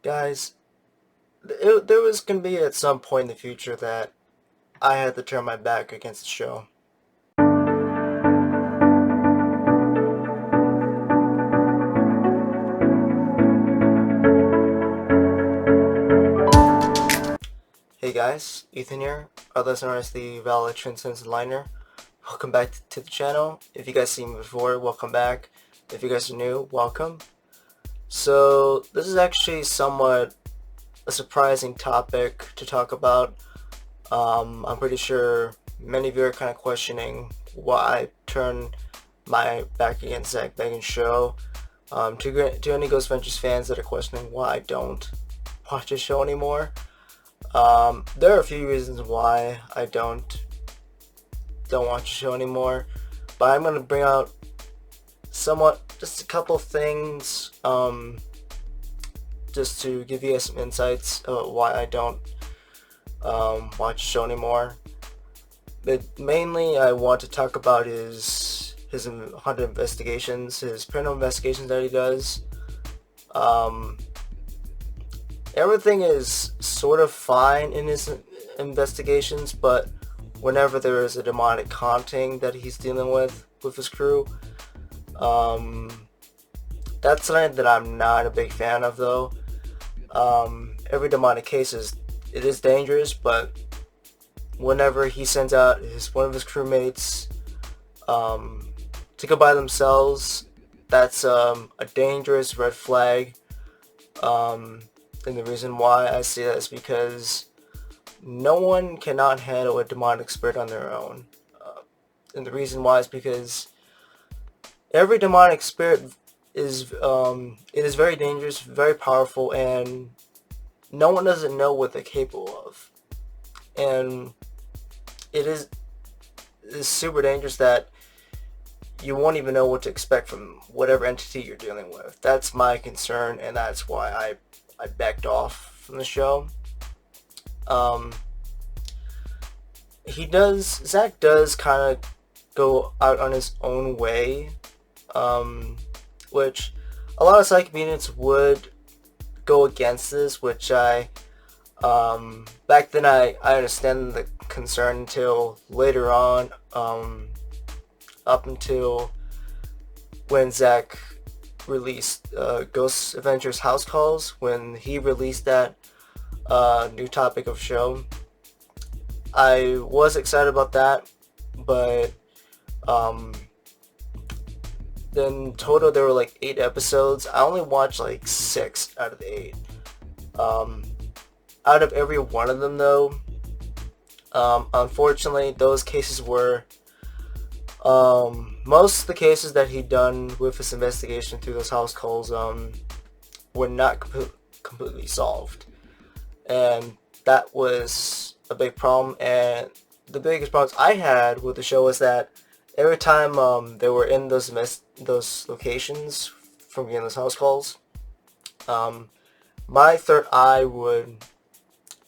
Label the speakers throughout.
Speaker 1: Guys, there was going to be at some point in the future that I had to turn my back against the show. Hey guys, Ethan here, otherwise known as the Valid Transcendent Liner. Welcome back to the channel. If you guys seen me before, welcome back. If you guys are new, welcome. So this is actually somewhat a surprising topic to talk about. I'm pretty sure many of you are kind of questioning why I turned my back against Zach Bagans' show. To any Ghost Ventures fans that are questioning why I don't watch his show anymore, there are a few reasons why I don't watch the show anymore, but I'm gonna bring out somewhat just a couple things, just to give you guys some insights about why I don't watch the show anymore. But mainly, I want to talk about his haunted investigations, his paranormal investigations that he does. Um, Everything is sort of fine in his investigations, but whenever there is a demonic haunting that he's dealing with his crew, um, that's something that I'm not a big fan of, though. Every demonic case it is dangerous, but whenever he sends out one of his crewmates to go by themselves, that's a dangerous red flag. And the reason why I say that is because no one cannot handle a demonic spirit on their own. And the reason why is because every demonic spirit it is very dangerous, very powerful, and no one doesn't know what they're capable of. And it is super dangerous that you won't even know what to expect from whatever entity you're dealing with. That's my concern, and that's why I backed off from the show. Um, Zach does kind of go out on his own way, which a lot of psychic mediums would go against this, which back then I understand the concern until later on, up until when Zach released Ghost Adventures House Calls. When he released that new topic of show, I was excited about that, but um, then total there were like 8 episodes. I only watched like 6 out of the 8. Um, Out of every one of them, though, unfortunately, those cases were most of the cases that he'd done with his investigation through those house calls were not completely solved, and that was a big problem. And the biggest problems I had with the show was that every time they were in those locations from getting those house calls, um, my third eye would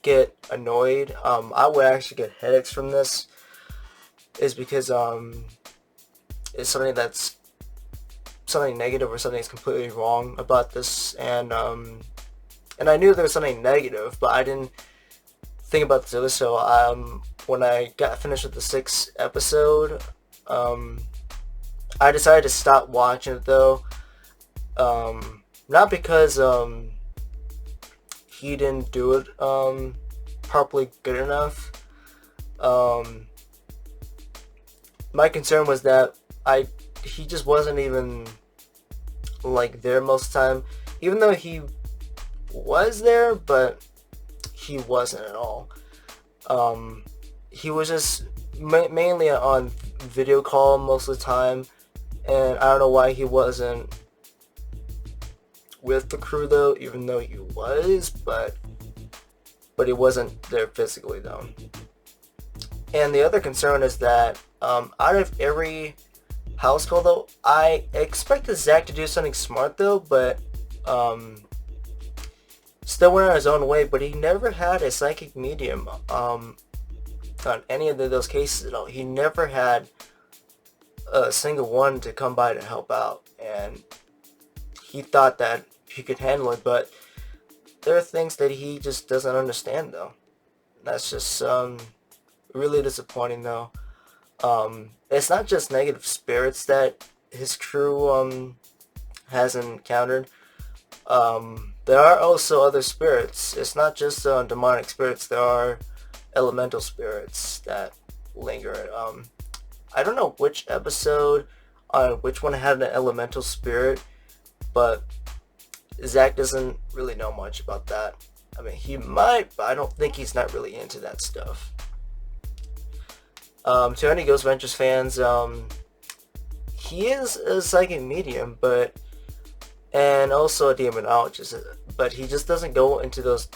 Speaker 1: get annoyed. I would actually get headaches from this, is because it's something negative or something is completely wrong about this, and I knew there was something negative, but I didn't think about this other. So when I got finished with the 6th episode, I decided to stop watching it, though. Not because he didn't do it properly good enough. Um, my concern was that he just wasn't even like there most of the time, even though he was there, but he wasn't at all. He was just mainly on video call most of the time, and I don't know why he wasn't with the crew, though, even though he was, but he wasn't there physically, though. And the other concern is that out of every house call, though, I expected Zach to do something smart, though, but still went on his own way. But he never had a psychic medium on any of those cases at all. He never had a single one to come by to help out, and he thought that he could handle it. But there are things that he just doesn't understand though. That's just really disappointing though. It's not just negative spirits that his crew has encountered. There are also other spirits. It's not just demonic spirits. There are elemental spirits that linger. I don't know which episode, which one had an elemental spirit, but Zach doesn't really know much about that. I mean, he might, but I don't think he's not really into that stuff. To any Ghost Ventures fans, he is a psychic medium, and also a demonologist, but he just doesn't go into those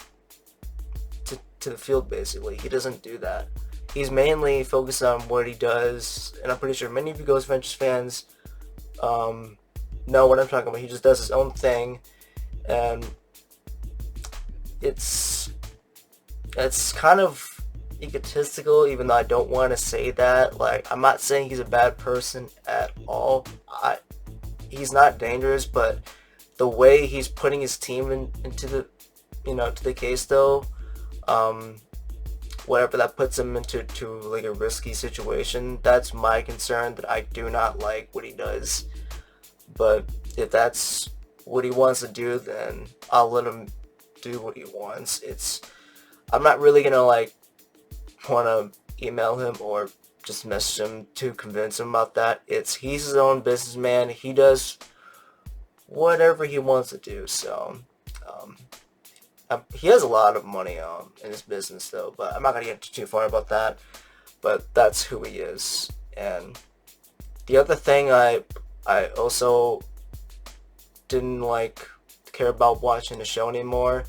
Speaker 1: to the field. Basically, he doesn't do that. He's mainly focused on what he does, and I'm pretty sure many of you Ghost Ventures fans know what I'm talking about. He just does his own thing, and it's kind of egotistical, even though I don't want to say that. Like, I'm not saying he's a bad person at all. He's not dangerous, but the way he's putting his team into the, to the case though, whatever that puts him into like a risky situation, that's my concern, that I do not like what he does. But if that's what he wants to do, then I'll let him do what he wants. I'm not really gonna like want to email him or just message him to convince him about that. He's his own businessman. He does whatever he wants to do. So he has a lot of money in his business though, but I'm not gonna get too far about that. But that's who he is. And the other thing I also didn't like care about watching the show anymore.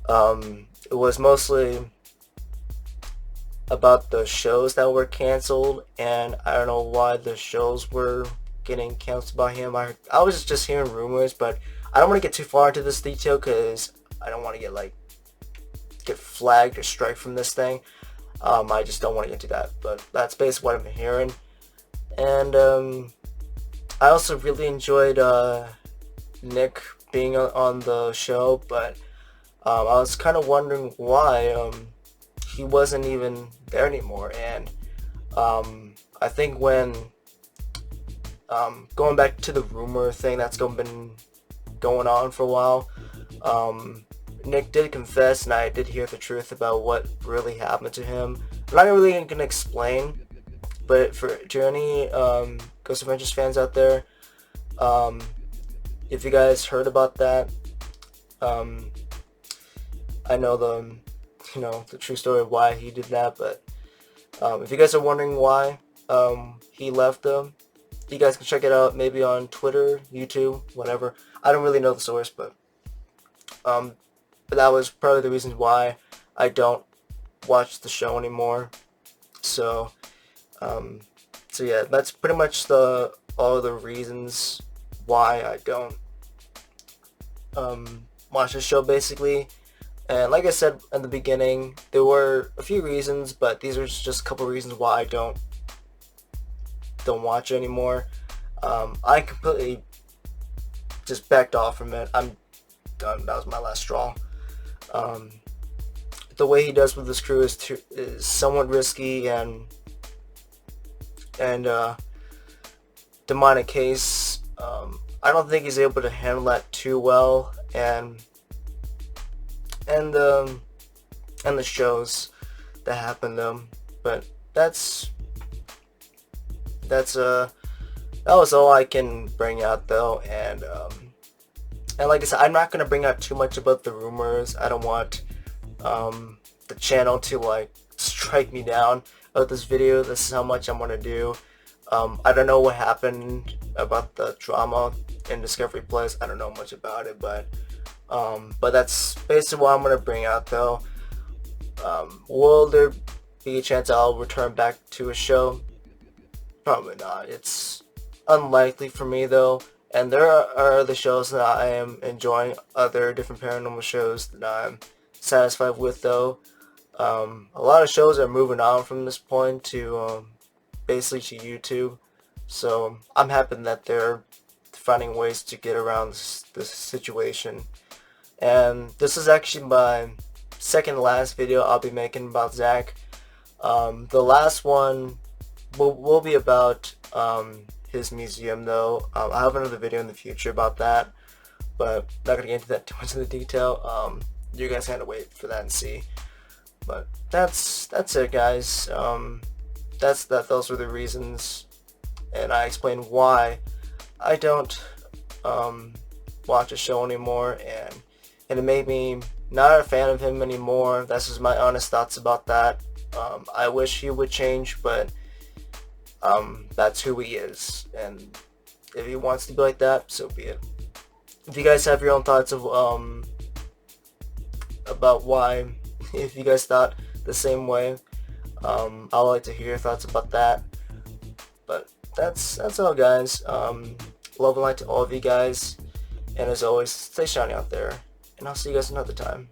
Speaker 1: It was mostly about the shows that were canceled, and I don't know why the shows were getting canceled by him. I was just hearing rumors, but I don't want to get too far into this detail because I don't want to get flagged or strike from this thing. I just don't want to get into that, but that's basically what I'm hearing. And I also really enjoyed Nick being on the show, but I was kind of wondering why he wasn't even there anymore. And I think when going back to the rumor thing that's been going on for a while, Nick did confess, and I did hear the truth about what really happened to him. I'm not really going to explain, but to any Ghost Adventures fans out there, if you guys heard about that, I know the true story of why he did that, but if you guys are wondering why he left them, you guys can check it out maybe on Twitter, YouTube, whatever. I don't really know the source, but that was probably the reasons why I don't watch the show anymore. So yeah, that's pretty much all the reasons why I don't watch the show, basically. And like I said in the beginning, there were a few reasons, but these are just a couple reasons why I don't watch it anymore. I completely just backed off from it. I'm done. That was my last straw. The way he does with this crew is somewhat risky, and demonic case. I don't think he's able to handle that too well, and the shows that happen to him. But that was all I can bring out though, and like I said, I'm not gonna bring out too much about the rumors. I don't want the channel to strike me down about this video. This is how much I'm gonna do. I don't know what happened about the drama in Discovery Plus. I don't know much about it, but that's basically what I'm gonna bring out though. Will there be a chance I'll return back to a show? Probably not. It's unlikely for me though, and there are other shows that I am enjoying, other different paranormal shows that I'm satisfied with though. A lot of shows are moving on from this point to basically to YouTube, so I'm happy that they're finding ways to get around this situation. And this is actually my second to last video I'll be making about Zach. The last one will be about his museum though. I have another video in the future about that, but not gonna get into that too much in the detail. You guys have to wait for that and see. But that's it, guys. Those were the reasons, and I explained why I don't watch a show anymore, and it made me not a fan of him anymore. That's just my honest thoughts about that. I wish he would change, but that's who he is, and if he wants to be like that, so be it. If you guys have your own thoughts of about why, if you guys thought the same way, I would like to hear your thoughts about that. But that's all, guys. Love and light to all of you guys, and as always, stay shiny out there, and I'll see you guys another time.